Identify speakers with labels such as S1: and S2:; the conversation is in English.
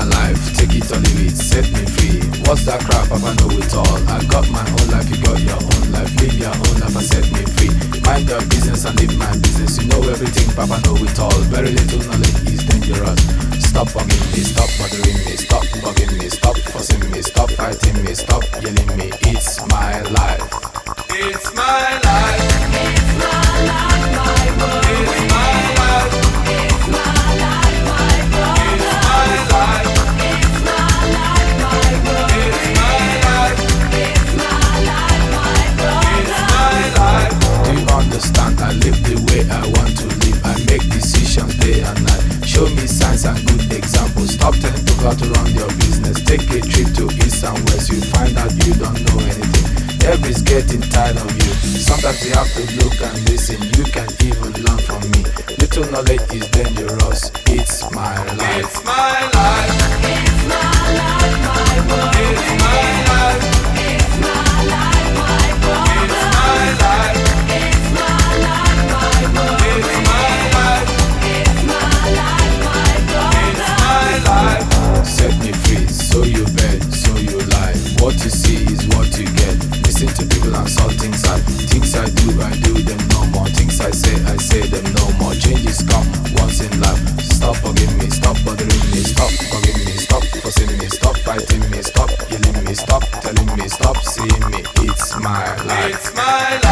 S1: life, take it or leave it, set me free. What's that crap, Papa know it all. I got my own life, you got your own life. Live your own life and set me free. Mind your business and live my business. You know everything, Papa know it all. Very little knowledge is dangerous. Stop bugging me, stop bothering me, stop bugging me, stop fussing me, stop fighting me, stop yelling me. It's my life. It's my life. It's my life, my world. It's my life. It's my life, my world. It's my life. It's my life, my world. It's my life. It's my life, my world. It's my life. Do you understand? I live the way I want to live. I make decisions day and night. Show me signs and good examples. Stop telling people how to run your business. Take a trip to east and west. You find out you don't know anything. Everybody's getting tired of you. Sometimes you have to look and listen. You can even learn from me. Little knowledge is dangerous. It's my life. It's my life. It's my life, my world. It's my life. It's my life, my world. It's my life. It's my life, my world. It's my life. It's my life, my world. It's my life. Set me free, so you bet, so you lie. What you see is what you get. Listen to people and saw things I do them no more. Things I say them no more. Changes come once in life. Stop bugging me, stop bothering me, stop bugging me, stop fussing me, stop fighting me, stop yelling me, stop telling me, stop seeing me. It's my life. It's my life.